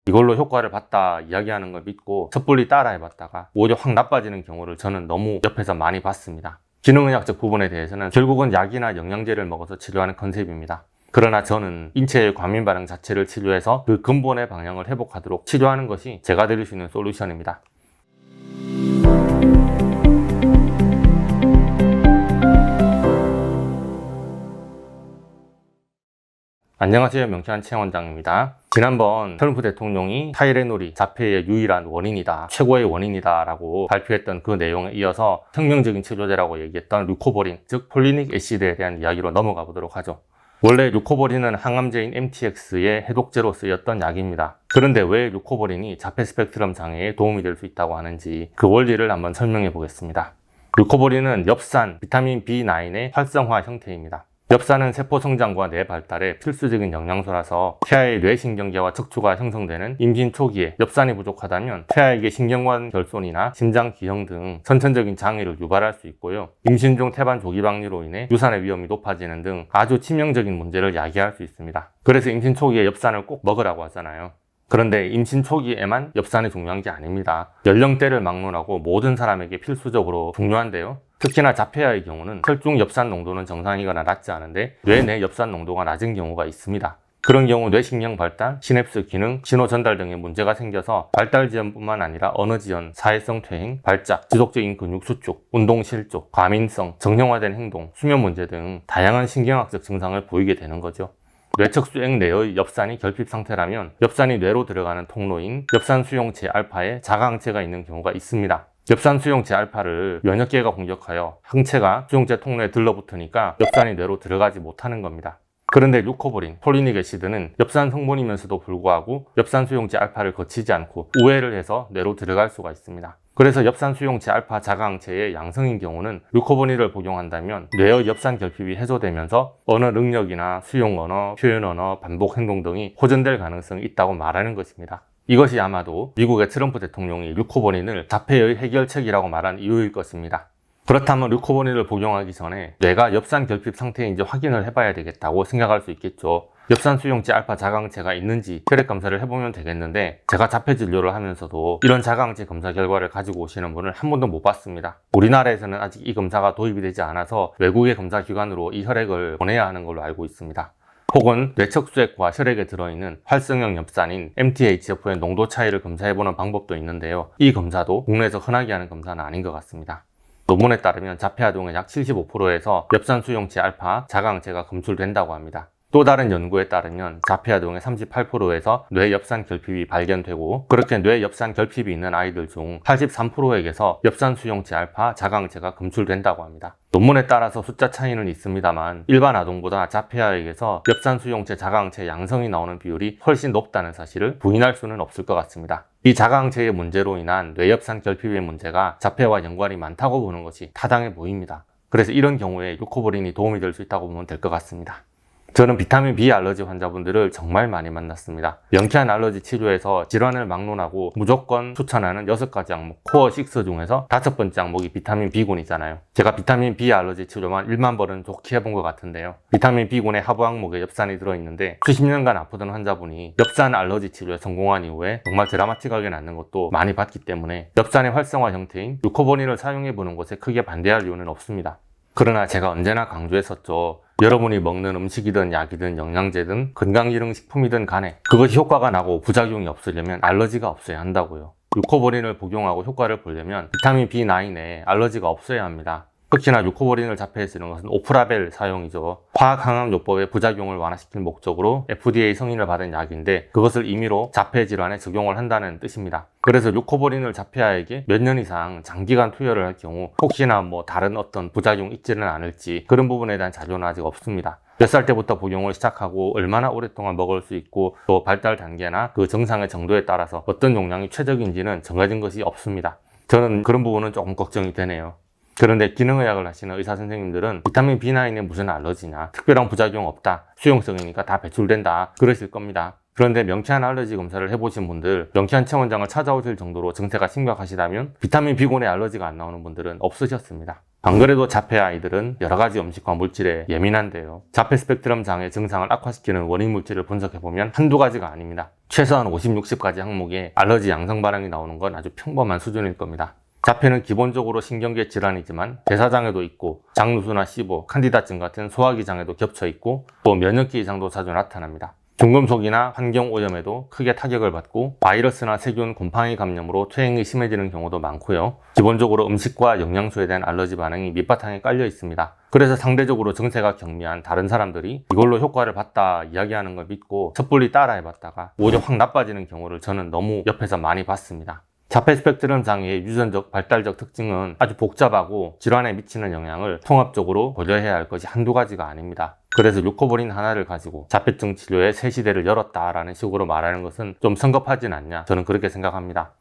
이걸로 효과를 봤다 이야기하는 걸 믿고 섣불리 따라 해봤다가 오히려 확 나빠지는 경우를 저는 너무 옆에서 많이 봤습니다. 기능의학적 부분에 대해서는 결국은 약이나 영양제를 먹어서 치료하는 컨셉입니다. 그러나 저는 인체의 과민 반응 자체를 치료해서 그 근본의 방향을 회복하도록 치료하는 것이 제가 드릴 수 있는 솔루션입니다. 안녕하세요, 명쾌한 최원장입니다. 지난번 트럼프 대통령이 타이레놀이 자폐의 유일한 원인이다, 최고의 원인이다 라고 발표했던 그 내용에 이어서 혁명적인 치료제라고 얘기했던 류코버린, 즉 폴리닉 애시드에 대한 이야기로 넘어가 보도록 하죠. 원래 류코버린은 항암제인 MTX의 해독제로 쓰였던 약입니다. 그런데 왜 류코버린이 자폐 스펙트럼 장애에 도움이 될 수 있다고 하는지 그 원리를 한번 설명해 보겠습니다. 류코버린은 엽산, 비타민 B9의 활성화 형태입니다. 엽산은 세포 성장과 뇌 발달에 필수적인 영양소라서 폐하의 뇌신경계와 척추가 형성되는 임신 초기에 엽산이 부족하다면 폐하에게 신경관 결손이나 심장 기형 등 선천적인 장애를 유발할 수 있고요. 임신 중 태반 조기방류로 인해 유산의 위험이 높아지는 등 아주 치명적인 문제를 야기할 수 있습니다. 그래서 임신 초기에 엽산을 꼭 먹으라고 하잖아요. 그런데 임신 초기에만 엽산이 중요한 게 아닙니다. 연령대를 막론하고 모든 사람에게 필수적으로 중요한데요. 특히나 자폐아의 경우는 혈중 엽산 농도는 정상이거나 낮지 않은데 뇌 내 엽산 농도가 낮은 경우가 있습니다. 그런 경우 뇌신경 발달, 시냅스 기능, 신호 전달 등의 문제가 생겨서 발달 지연뿐만 아니라 언어 지연, 사회성 퇴행, 발작, 지속적인 근육 수축, 운동 실족, 과민성, 정형화된 행동, 수면 문제 등 다양한 신경학적 증상을 보이게 되는 거죠. 뇌척 수액 내의 엽산이 결핍 상태라면 엽산이 뇌로 들어가는 통로인 엽산 수용체 알파에 자가항체가 있는 경우가 있습니다. 엽산 수용체 알파를 면역계가 공격하여 항체가 수용체 통로에 들러붙으니까 엽산이 뇌로 들어가지 못하는 겁니다. 그런데 류코버린, 폴리닉 애시드는 엽산 성분이면서도 불구하고 엽산 수용체 알파를 거치지 않고 우회를 해서 뇌로 들어갈 수가 있습니다. 그래서 엽산 수용체 알파 자가항체의 양성인 경우는 류코버린을 복용한다면 뇌의 엽산 결핍이 해소되면서 언어 능력이나 수용 언어, 표현 언어, 반복 행동 등이 호전될 가능성이 있다고 말하는 것입니다. 이것이 아마도 미국의 트럼프 대통령이 류코버린을 자폐의 해결책이라고 말한 이유일 것입니다. 그렇다면 류코버린을 복용하기 전에 뇌가 엽산 결핍 상태인지 확인을 해봐야 되겠다고 생각할 수 있겠죠. 엽산 수용체 알파 자가항체가 있는지 혈액 검사를 해보면 되겠는데 제가 자폐 진료를 하면서도 이런 자가항체 검사 결과를 가지고 오시는 분을 한 번도 못 봤습니다. 우리나라에서는 아직 이 검사가 도입이 되지 않아서 외국의 검사 기관으로 이 혈액을 보내야 하는 걸로 알고 있습니다. 혹은 뇌척수액과 혈액에 들어있는 활성형 엽산인 MTHF의 농도 차이를 검사해보는 방법도 있는데요. 이 검사도 국내에서 흔하게 하는 검사는 아닌 것 같습니다. 논문에 따르면 자폐 아동의 약 75%에서 엽산 수용체 알파 자가항체가 검출된다고 합니다. 또 다른 연구에 따르면 자폐 아동의 38%에서 뇌 엽산 결핍이 발견되고 그렇게 뇌 엽산 결핍이 있는 아이들 중 83%에게서 엽산 수용체 알파 자가항체가 검출된다고 합니다. 논문에 따라서 숫자 차이는 있습니다만 일반 아동보다 자폐아에게서 엽산 수용체 자가항체 양성이 나오는 비율이 훨씬 높다는 사실을 부인할 수는 없을 것 같습니다. 이 자가항체의 문제로 인한 뇌엽산 결핍의 문제가 자폐와 연관이 많다고 보는 것이 타당해 보입니다. 그래서 이런 경우에 류코버린이 도움이 될 수 있다고 보면 될 것 같습니다. 저는 비타민 B 알러지 환자분들을 정말 많이 만났습니다. 명쾌한 알러지 치료에서 질환을 막론하고 무조건 추천하는 6가지 항목, 코어 6 중에서 5번째 항목이 비타민 B군이잖아요. 제가 비타민 B 알러지 치료만 1만 번은 좋게 해본 것 같은데요. 비타민 B군의 하부 항목에 엽산이 들어있는데 수십 년간 아프던 환자분이 엽산 알러지 치료에 성공한 이후에 정말 드라마틱하게 낫는 것도 많이 봤기 때문에 엽산의 활성화 형태인 류코버린을 사용해보는 것에 크게 반대할 이유는 없습니다. 그러나 제가 언제나 강조했었죠. 여러분이 먹는 음식이든 약이든 영양제든 건강기능식품이든 간에 그것이 효과가 나고 부작용이 없으려면 알러지가 없어야 한다고요. 류코버린을 복용하고 효과를 보려면 비타민 B9에 알러지가 없어야 합니다. 특히나 류코버린을 자폐에 쓰는 것은 오프라벨 사용이죠. 화학항암요법의 부작용을 완화시킬 목적으로 FDA 승인을 받은 약인데 그것을 임의로 자폐 질환에 적용을 한다는 뜻입니다. 그래서 류코버린을 자폐아에게 몇 년 이상 장기간 투여를 할 경우 혹시나 다른 어떤 부작용 있지는 않을지 그런 부분에 대한 자료는 아직 없습니다. 몇 살 때부터 복용을 시작하고 얼마나 오랫동안 먹을 수 있고 또 발달 단계나 그 정상의 정도에 따라서 어떤 용량이 최적인지는 정해진 것이 없습니다. 저는 그런 부분은 조금 걱정이 되네요. 그런데 기능의학을 하시는 의사 선생님들은 비타민 B9에 무슨 알러지냐, 특별한 부작용 없다, 수용성이니까 다 배출된다 그러실 겁니다. 그런데 명쾌한 알러지 검사를 해보신 분들, 명쾌한 체원장을 찾아오실 정도로 증세가 심각하시다면 비타민 B군의 알러지가 안 나오는 분들은 없으셨습니다. 안 그래도 자폐 아이들은 여러 가지 음식과 물질에 예민한데요. 자폐 스펙트럼 장애 증상을 악화시키는 원인 물질을 분석해보면 한두 가지가 아닙니다. 최소한 50, 60가지 항목에 알러지 양성 반응이 나오는 건 아주 평범한 수준일 겁니다. 자폐는 기본적으로 신경계 질환이지만 대사장애도 있고 장누수나 시보, 칸디다증 같은 소화기 장애도 겹쳐 있고 또 면역기 이상도 자주 나타납니다. 중금속이나 환경오염에도 크게 타격을 받고 바이러스나 세균, 곰팡이 감염으로 퇴행이 심해지는 경우도 많고요. 기본적으로 음식과 영양소에 대한 알러지 반응이 밑바탕에 깔려 있습니다. 그래서 상대적으로 증세가 경미한 다른 사람들이 이걸로 효과를 봤다 이야기하는 걸 믿고 섣불리 따라해봤다가 오히려 확 나빠지는 경우를 저는 너무 옆에서 많이 봤습니다. 자폐 스펙트럼 장애의 유전적, 발달적 특징은 아주 복잡하고 질환에 미치는 영향을 통합적으로 고려해야 할 것이 한두 가지가 아닙니다. 그래서 류코볼인 하나를 가지고 자폐증 치료의 새 시대를 열었다라는 식으로 말하는 것은 좀 성급하진 않냐, 저는 그렇게 생각합니다.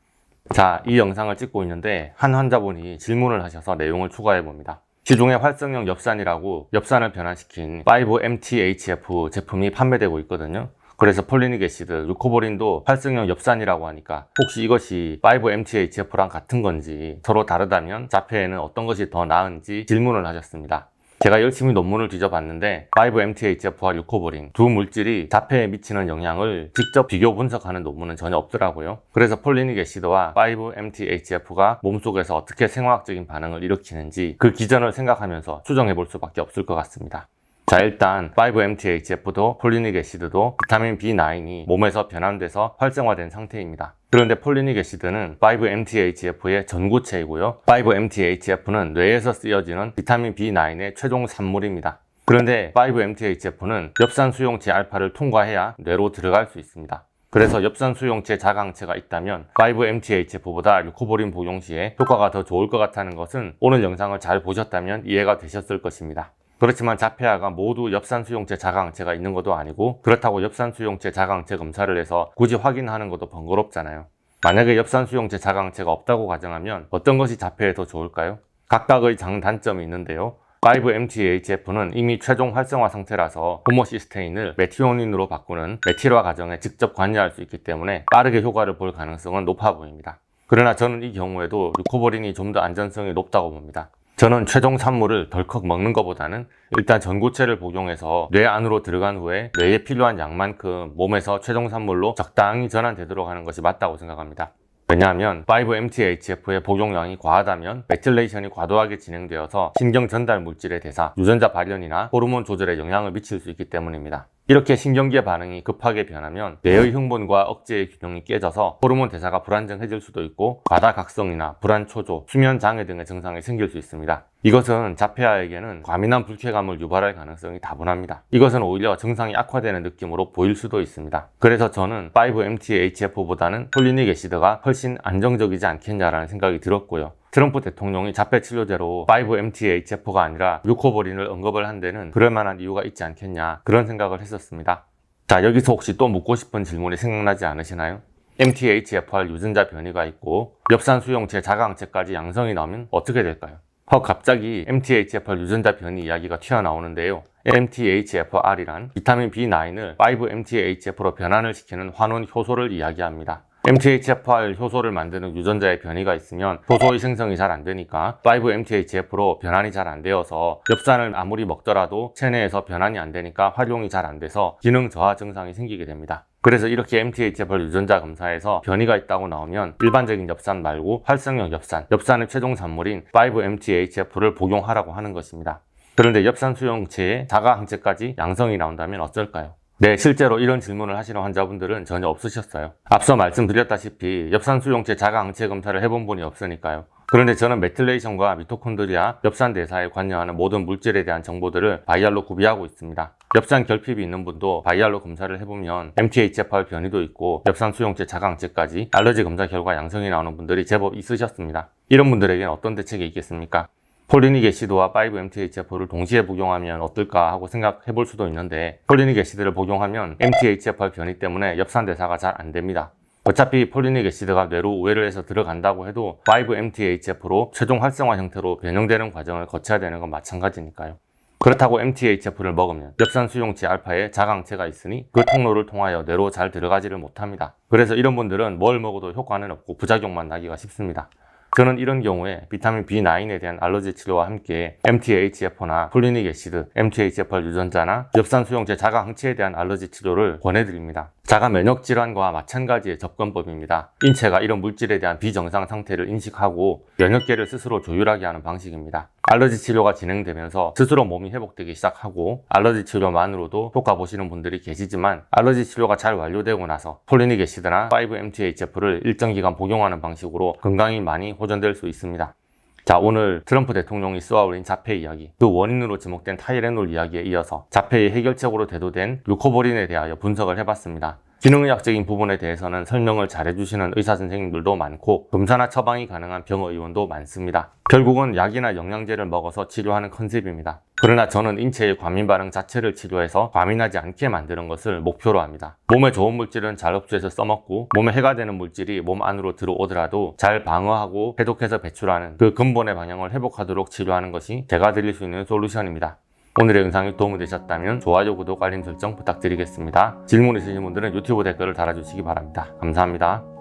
자, 이 영상을 찍고 있는데 한 환자분이 질문을 하셔서 내용을 추가해 봅니다. 시중에 활성형 엽산이라고 엽산을 변환시킨 5-MTHF 제품이 판매되고 있거든요. 그래서 폴리닉 애시드, 류코볼인도 활성형 엽산이라고 하니까 혹시 이것이 5-MTHF랑 같은 건지, 서로 다르다면 자폐에는 어떤 것이 더 나은지 질문을 하셨습니다. 제가 열심히 논문을 뒤져봤는데 5-MTHF와 류코볼인 두 물질이 자폐에 미치는 영향을 직접 비교 분석하는 논문은 전혀 없더라고요. 그래서 폴리닉 애시드와 5-MTHF가 몸속에서 어떻게 생화학적인 반응을 일으키는지 그 기전을 생각하면서 추정해 볼 수밖에 없을 것 같습니다. 자, 일단 5-MTHF도 폴리닉 애시드도 비타민 B9이 몸에서 변환돼서 활성화된 상태입니다. 그런데 폴리닉 애시드는 5-MTHF의 전구체이고요. 5-MTHF는 뇌에서 쓰여지는 비타민 B9의 최종 산물입니다. 그런데 5-MTHF는 엽산 수용체 알파를 통과해야 뇌로 들어갈 수 있습니다. 그래서 엽산 수용체 자가항체가 있다면 5-MTHF보다 류코볼인 복용 시에 효과가 더 좋을 것 같다는 것은 오늘 영상을 잘 보셨다면 이해가 되셨을 것입니다. 그렇지만 자폐아가 모두 엽산 수용체 자가항체가 있는 것도 아니고 그렇다고 엽산 수용체 자가항체 검사를 해서 굳이 확인하는 것도 번거롭잖아요. 만약에 엽산 수용체 자가항체가 없다고 가정하면 어떤 것이 자폐에 더 좋을까요? 각각의 장단점이 있는데요. 5-MTHF는 이미 최종 활성화 상태라서 호모시스테인을 메티오닌으로 바꾸는 메틸화 과정에 직접 관여할 수 있기 때문에 빠르게 효과를 볼 가능성은 높아 보입니다. 그러나 저는 이 경우에도 류코볼인이 좀 더 안전성이 높다고 봅니다. 저는 최종 산물을 덜컥 먹는 것보다는 일단 전구체를 복용해서 뇌 안으로 들어간 후에 뇌에 필요한 양만큼 몸에서 최종 산물로 적당히 전환되도록 하는 것이 맞다고 생각합니다. 왜냐하면 5-MTHF의 복용량이 과하다면 메틸레이션이 과도하게 진행되어서 신경 전달 물질의 대사, 유전자 발현이나 호르몬 조절에 영향을 미칠 수 있기 때문입니다. 이렇게 신경계 반응이 급하게 변하면 뇌의 흥분과 억제의 균형이 깨져서 호르몬 대사가 불안정해질 수도 있고 과다각성이나 불안초조, 수면장애 등의 증상이 생길 수 있습니다. 이것은 자폐아에게는 과민한 불쾌감을 유발할 가능성이 다분합니다. 이것은 오히려 증상이 악화되는 느낌으로 보일 수도 있습니다. 그래서 저는 5-MTHF보다는 폴리닉 애시드가 훨씬 안정적이지 않겠냐라는 생각이 들었고요. 트럼프 대통령이 자폐 치료제로 5-MTHF가 아니라 류코볼인을 언급을 한 데는 그럴 만한 이유가 있지 않겠냐, 그런 생각을 했었습니다. 자, 여기서 혹시 또 묻고 싶은 질문이 생각나지 않으시나요? MTHFR 유전자 변이가 있고 엽산 수용체 자가항체까지 양성이 나오면 어떻게 될까요? 갑자기 MTHFR 유전자 변이 이야기가 튀어나오는데요. MTHFR이란 비타민 B9을 5-MTHF로 변환을 시키는 환원 효소를 이야기합니다. MTHFR 효소를 만드는 유전자의 변이가 있으면 효소의 생성이 잘 안 되니까 5-MTHF로 변환이 잘 안 되어서 엽산을 아무리 먹더라도 체내에서 변환이 안 되니까 활용이 잘 안 돼서 기능 저하 증상이 생기게 됩니다. 그래서 이렇게 MTHFR 유전자 검사에서 변이가 있다고 나오면 일반적인 엽산 말고 활성형 엽산, 엽산의 최종 산물인 5-MTHF를 복용하라고 하는 것입니다. 그런데 엽산 수용체의 자가항체까지 양성이 나온다면 어떨까요? 네, 실제로 이런 질문을 하시는 환자분들은 전혀 없으셨어요. 앞서 말씀드렸다시피 엽산 수용체 자가항체 검사를 해본 분이 없으니까요. 그런데 저는 메틸레이션과 미토콘드리아, 엽산 대사에 관여하는 모든 물질에 대한 정보들을 바이알로 구비하고 있습니다. 엽산 결핍이 있는 분도 바이알로 검사를 해보면 MTHFR 변이도 있고 엽산 수용체 자가항체까지 알러지 검사 결과 양성이 나오는 분들이 제법 있으셨습니다. 이런 분들에게는 어떤 대책이 있겠습니까? 폴리닉 애시드와 5-MTHF를 동시에 복용하면 어떨까 하고 생각해 볼 수도 있는데, 폴리닉 애시드를 복용하면 MTHFR 변이 때문에 엽산 대사가 잘 안 됩니다. 어차피 폴리닉 애시드가 뇌로 우회를 해서 들어간다고 해도 5-MTHF로 최종 활성화 형태로 변형되는 과정을 거쳐야 되는 건 마찬가지니까요. 그렇다고 MTHF를 먹으면 엽산 수용체 알파에 자강체가 있으니 그 통로를 통하여 뇌로 잘 들어가지를 못합니다. 그래서 이런 분들은 뭘 먹어도 효과는 없고 부작용만 나기가 쉽습니다. 저는 이런 경우에 비타민 B9에 대한 알러지 치료와 함께 MTHF나 폴리닉 애시드, MTHFR 유전자나 엽산 수용체 자가 항체에 대한 알러지 치료를 권해드립니다. 자가 면역 질환과 마찬가지의 접근법입니다. 인체가 이런 물질에 대한 비정상 상태를 인식하고 면역계를 스스로 조율하게 하는 방식입니다. 알러지 치료가 진행되면서 스스로 몸이 회복되기 시작하고 알러지 치료만으로도 효과 보시는 분들이 계시지만 알러지 치료가 잘 완료되고 나서 폴리닉 애시드나 5-MTHF를 일정 기간 복용하는 방식으로 건강이 많이 호전될 수 있습니다. 자, 오늘 트럼프 대통령이 쏘아올린 자폐 이야기, 그 원인으로 지목된 타이레놀 이야기에 이어서 자폐의 해결책으로 대두된 루코볼린에 대하여 분석을 해봤습니다. 기능의학적인 부분에 대해서는 설명을 잘해주시는 의사 선생님들도 많고 검사나 처방이 가능한 병의원도 많습니다. 결국은 약이나 영양제를 먹어서 치료하는 컨셉입니다. 그러나 저는 인체의 과민 반응 자체를 치료해서 과민하지 않게 만드는 것을 목표로 합니다. 몸에 좋은 물질은 잘 흡수해서 써먹고 몸에 해가 되는 물질이 몸 안으로 들어오더라도 잘 방어하고 해독해서 배출하는 그 근본의 방향을 회복하도록 치료하는 것이 제가 드릴 수 있는 솔루션입니다. 오늘의 영상이 도움이 되셨다면 좋아요, 구독, 알림 설정 부탁드리겠습니다. 질문 있으신 분들은 유튜브 댓글을 달아주시기 바랍니다. 감사합니다.